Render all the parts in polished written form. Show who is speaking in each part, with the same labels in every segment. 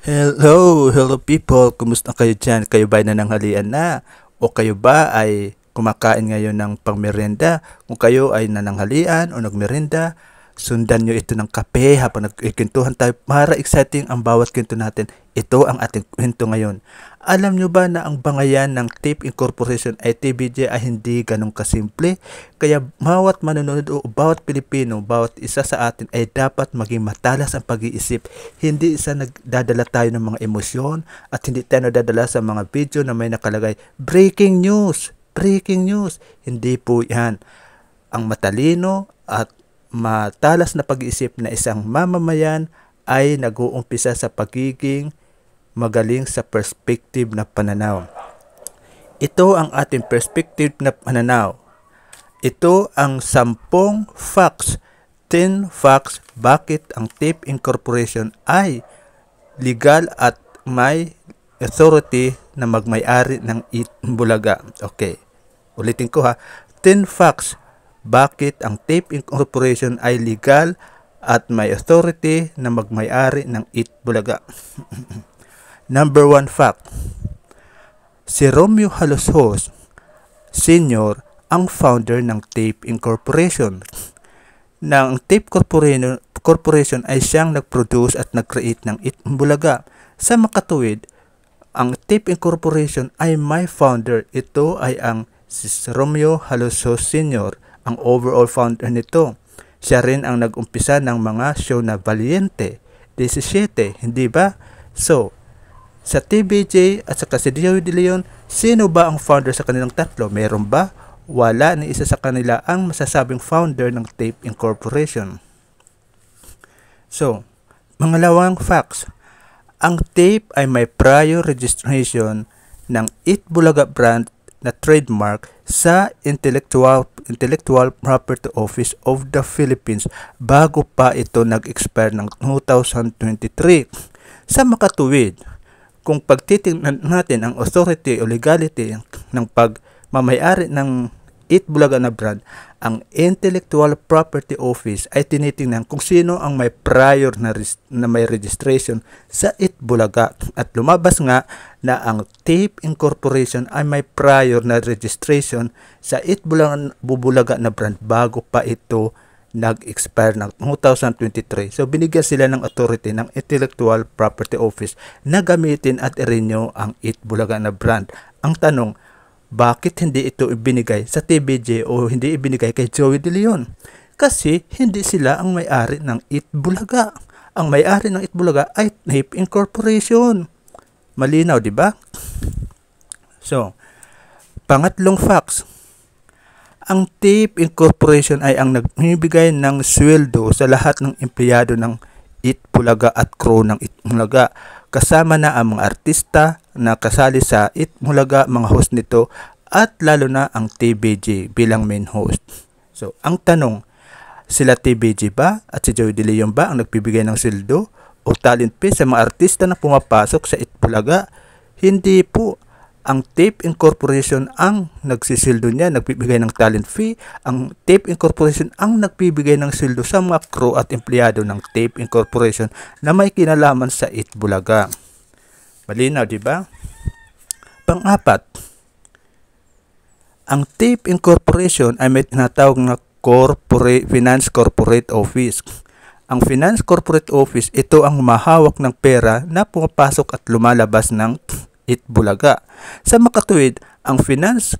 Speaker 1: Hello people, kumusta kayo dyan? Kayo ba ay nananghalian na? O kayo ba ay kumakain ngayon ng pangmerienda? Kung kayo ay nananghalian o nagmerienda, sundan nyo ito ng kape habang nagkwentuhan tayo para exciting ang bawat kwento natin. Ito ang ating kwento ngayon. Alam nyo ba na ang bangayan ng Tape Incorporation ay TBJ ay hindi ganun kasimple? Kaya bawat manonood o bawat Pilipino, bawat isa sa atin ay dapat maging matalas ang pag-iisip. Hindi isa nagdadala tayo ng mga emosyon at hindi tayo nadadala sa mga video na may nakalagay breaking news, breaking news. Hindi po yan. Ang matalino at matalas na pag-iisip na isang mamamayan ay nag-uumpisa sa pagiging magaling sa perspective na pananaw. Ito ang ating perspective na pananaw. Ito ang 10 facts, 10 facts bakit ang Tape Incorporation ay legal at may authority na magmay-ari ng Itbulaga. Okay, ulitin ko ha. 10 facts bakit ang Tape Incorporation ay legal at may authority na magmay-ari ng Itbulaga. Number 1 fact. Si Romeo Haloshos Sr. ang founder ng Tape Incorporation. Ang Tape Corporation ay siyang nag-produce at nag-create ng Itbulaga. Sa makatuwid, ang Tape Incorporation ay may founder. Ito ay ang si Romeo Haloshos Sr. ang overall founder nito. Siya rin ang nag-umpisa ng mga show na Valiente, 17, hindi ba? So, sa TBJ at sa si Joey De Leon, sino ba ang founder sa kanilang tatlo? Meron ba? Wala ni isa sa kanila ang masasabing founder ng Tape Incorporation. So, pangalawang facts. Ang tape ay may prior registration ng Itbulaga brand na trademark sa Intellectual Property Office of the Philippines bago pa ito nag-expire ng 2023. Sa makatuwid, kung pagtitingnan natin ang authority o legality ng pagmamayari ng Itbulaga na brand, ang Intellectual Property Office ay tinitingnan kung sino ang may prior na may registration sa Itbulaga. At lumabas nga na ang Tape Incorporation ay may prior na registration sa Itbulaga na brand bago pa ito nag-expire ng 2023. So, binigyan sila ng authority ng Intellectual Property Office na gamitin at i-renew ang Itbulaga na brand. Ang tanong, bakit hindi ito ibinigay sa TBJ o hindi ibinigay kay Joey De Leon? Kasi hindi sila ang may-ari ng Itbulaga. Ang may-ari ng Itbulaga ay Tape Incorporation. Malinaw, di ba? So, pangatlong facts. Ang Tape Incorporation ay ang nagbibigay ng sweldo sa lahat ng empleyado ng Itbulaga at crew ng Itbulaga. Kasama na ang mga artista na kasali sa Itbulaga, mga host nito, at lalo na ang TBJ bilang main host. So, ang tanong, sila TBJ ba at si Joey De Leon ba ang nagbibigay ng sweldo o talent fee sa mga artista na pumapasok sa Itbulaga? Hindi po. Ang Tape Incorporation ang nagsisildo niya, nagbibigay ng talent fee. Ang Tape Incorporation ang nagbibigay ng sildo sa mga crew at empleyado ng Tape Incorporation na may kinalaman sa Itbulaga. Malinaw, di ba? Pang-apat, ang Tape Incorporation ay may tinatawag na Finance Corporate Office. Ang Finance Corporate Office, ito ang humahawak ng pera na pumapasok at lumalabas ng Itbulaga. Sa makatuwid, ang Finance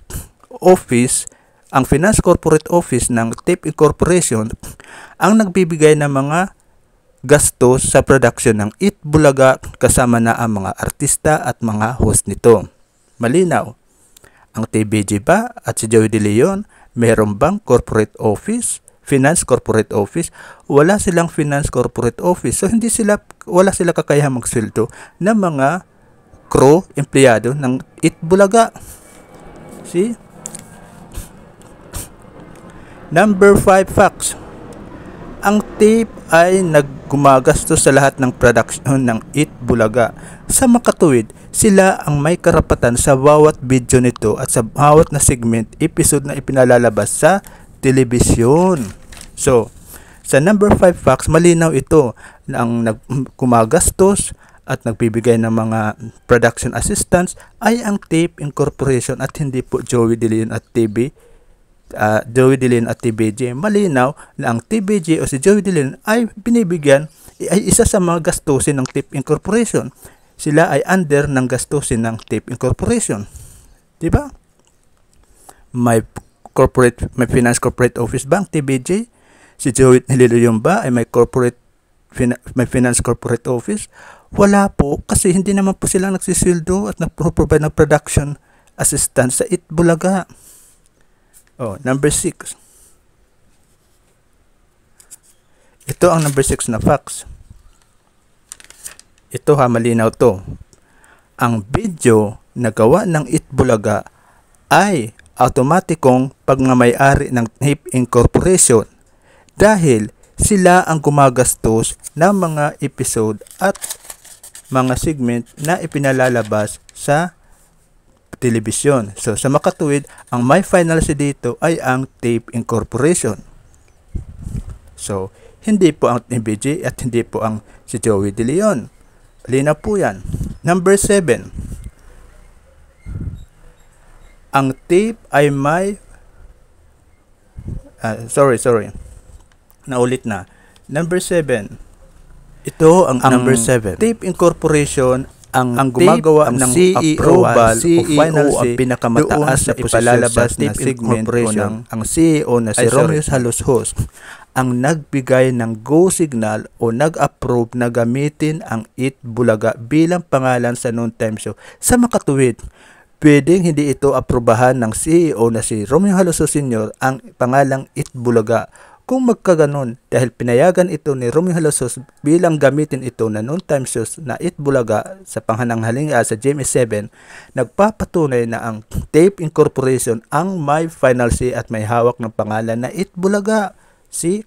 Speaker 1: Corporate Office ng Tape Incorporation ang nagbibigay ng mga gastos sa production ng Itbulaga kasama na ang mga artista at mga host nito. Malinaw. Ang TBJ ba at si Joey De Leon, meron bang corporate office? Finance Corporate Office? Wala silang Finance Corporate Office. So wala sila kakayahang magsweldo ng mga crew, empleyado ng Itbulaga. See? Number 5 facts. Ang tape ay naggumagastos sa lahat ng production ng Itbulaga. Sa makatuwid, sila ang may karapatan sa bawat video nito at sa bawat na segment, episode na ipinalalabas sa telebisyon. So, sa number 5 facts, malinaw ito na ang nagkumagastos at nagbibigay ng mga production assistance ay ang Tape Incorporation at hindi po Joey De Leon at Joey De Leon at TBJ. Malinaw na ang TBJ o si Joey De Leon ay binibigyan, ay isa sa mga gastusin ng Tape Incorporation. Sila ay under ng gastusin ng Tape Incorporation. Diba? May finance corporate office ba ang TBJ? Si Joey De Leon ba ay may finance corporate office? Wala po, kasi hindi naman po sila nagsisildo at nagpro-provide ng production assistance sa Itbulaga. Number 6. Ito ang number 6 na facts. Ito malinaw to. Ang video na gawa ng Itbulaga ay automatikong pagmamayari ng Tape Incorporation dahil sila ang gumagastos ng mga episode at mga segment na ipinalalabas sa telebisyon. So sa makatuwid, ang may final say dito ay ang Tape Incorporation. So hindi po ang TBJ at hindi po ang si Joey De Leon. Lina po yan. Number 7. Ang tape ay may sorry. Naulit na. Number 7. Ito ang number 7. Tape Incorporation ang gumagawa ng approval o final say pinakamataas na ipalalabas na segment ang CEO na si Romeo Haloshos ang nagbigay ng go signal o nag-approve na gamitin ang Itbulaga bilang pangalan sa noontime show. Sa makatuwid, pwedeng hindi ito aprobahan ng CEO na si Romeo Haloshos Sr. ang pangalang Itbulaga. Kung magkaganon, dahil pinayagan ito ni Romeo Haloshos bilang gamitin ito na noontime shows na Itbulaga sa panghananghaling sa GMA7, nagpapatunay na ang Tape Incorporation ang may final say at may hawak ng pangalan na Itbulaga. See?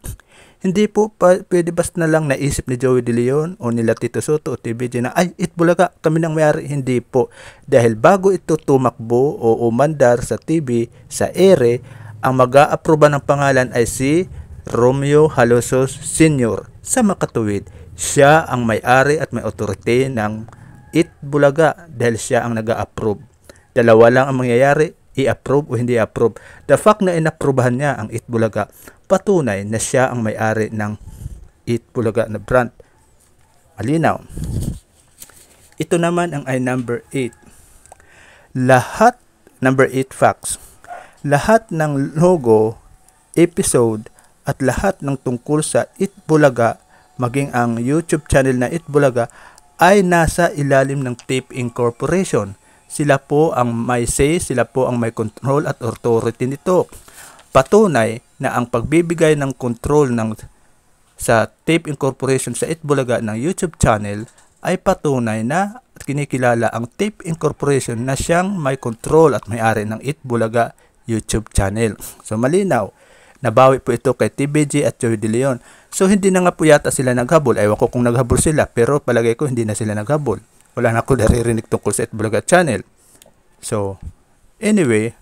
Speaker 1: Hindi po pwede basta na lang naisip ni Joey De Leon o nila Tito Soto o TBJ na ay Itbulaga kami nang may-ari. Hindi po. Dahil bago ito tumakbo o umandar sa TV, sa ere, ang mag-a-aproba ng pangalan ay si Romeo Haloshos Sr. Sa makatuwid, siya ang may-ari at may authority ng Itbulaga dahil siya ang nag-a-approve. Dalawa lang ang mangyayari, i-approve o hindi i-approve. The fact na inaprubahan niya ang Itbulaga, patunay na siya ang may-ari ng Itbulaga na brand. Malinaw. Ito naman ang ay number 8. Number 8 facts. Lahat ng logo, episode, at lahat ng tungkol sa Itbulaga, maging ang YouTube channel na Itbulaga, ay nasa ilalim ng Tape Incorporation. Sila po ang may say, sila po ang may control at authority nito. Patunay na ang pagbibigay ng control sa Tape Incorporation sa Itbulaga ng YouTube channel ay patunay na kinikilala ang Tape Incorporation na siyang may control at may-ari ng Itbulaga YouTube channel. So malinaw. Nabawi po ito kay TBJ at Joey De Leon. So hindi na nga po yata sila naghabol. Ewan ko kung naghabol sila, pero palagay ko hindi na sila naghabol. Wala na ako naririnig tungkol sa Itbulaga channel. So anyway,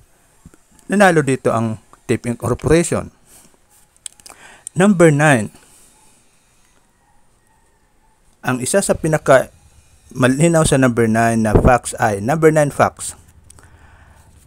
Speaker 1: nanalo dito ang Tape Incorporation. Number 9. Ang isa sa pinaka malinaw sa number 9 na facts ay number 9 facts.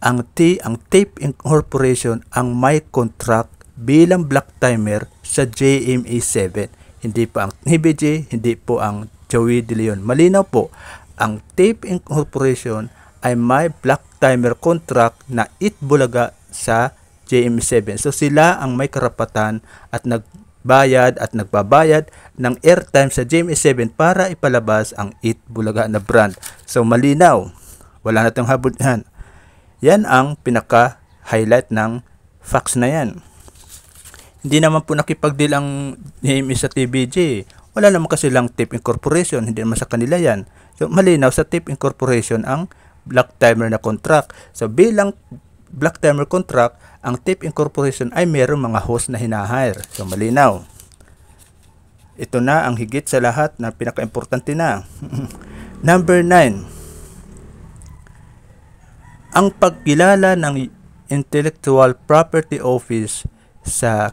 Speaker 1: Ang Tape Incorporation ang may contract bilang black timer sa JMA7. Hindi po ang TBJ, hindi po ang Joey De Leon. Malinaw po, ang Tape Incorporation ay may black timer contract na Itbulaga sa JMA7. So sila ang may karapatan at nagbayad at nagbabayad ng airtime sa JMA7 para ipalabas ang Itbulaga na brand. So malinaw, wala na tayong habol yan. Yan ang pinaka-highlight ng facts na yan. Hindi naman po nakipag-deal ang JMA sa TBJ. Wala naman kasi lang Tape Incorporation, hindi naman sa kanila yan. So malinaw sa Tape Incorporation ang black timer na contract. So bilang black timer contract, ang Tape Incorporation ay mayroong mga host na hinahire. So malinaw. Ito na ang higit sa lahat na pinaka-importante na. Number 9. Ang pagkilala ng Intellectual Property Office sa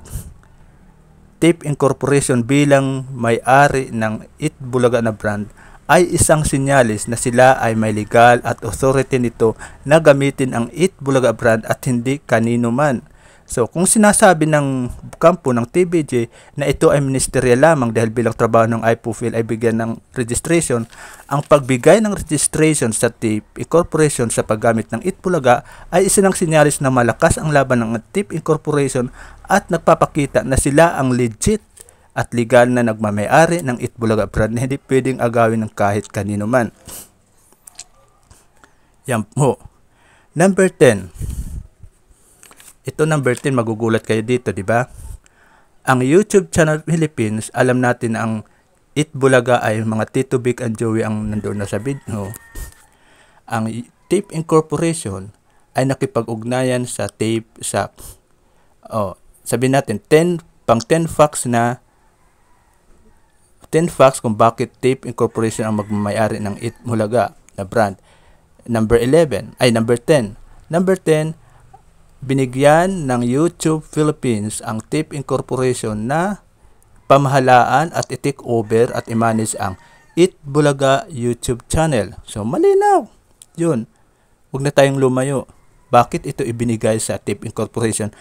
Speaker 1: Tape Incorporation bilang may-ari ng Itbulaga na brand ay isang sinyalis na sila ay may legal at authority nito na gamitin ang Eat Bulaga brand at hindi kanino man. So, kung sinasabi ng kampo ng TVJ na ito ay ministerial lamang dahil bilang trabaho ng IPOFIL ay bigyan ng registration, ang pagbigay ng registration sa TIP Incorporation sa paggamit ng Eat Bulaga ay isa ng sinyalis na malakas ang laban ng TIP Incorporation at nagpapakita na sila ang legit at legal na nagmamayari ng Eat Bulaga brand na hindi pwedeng agawin ng kahit kanino man. Yan po. Number 10. Ito number 10, magugulat kayo dito, di ba? Ang YouTube channel Philippines, alam natin na ang Eat Bulaga ay mga Tito Vic and Joey ang nandoon na sa video. Ang TIP Incorporation ay nakipag-ugnayan sa TIP sa sabihin natin 10 facts kung bakit TIP Incorporation ang magmamayari ng Eat Bulaga na brand. Number 10. Number 10, binigyan ng YouTube Philippines ang TIP Incorporation na pamahalaan at i-take over at i-manage ang Eat Bulaga YouTube channel. So, malinaw. Yun. Huwag na tayong lumayo. Bakit ito ibinigay sa TIP Incorporation?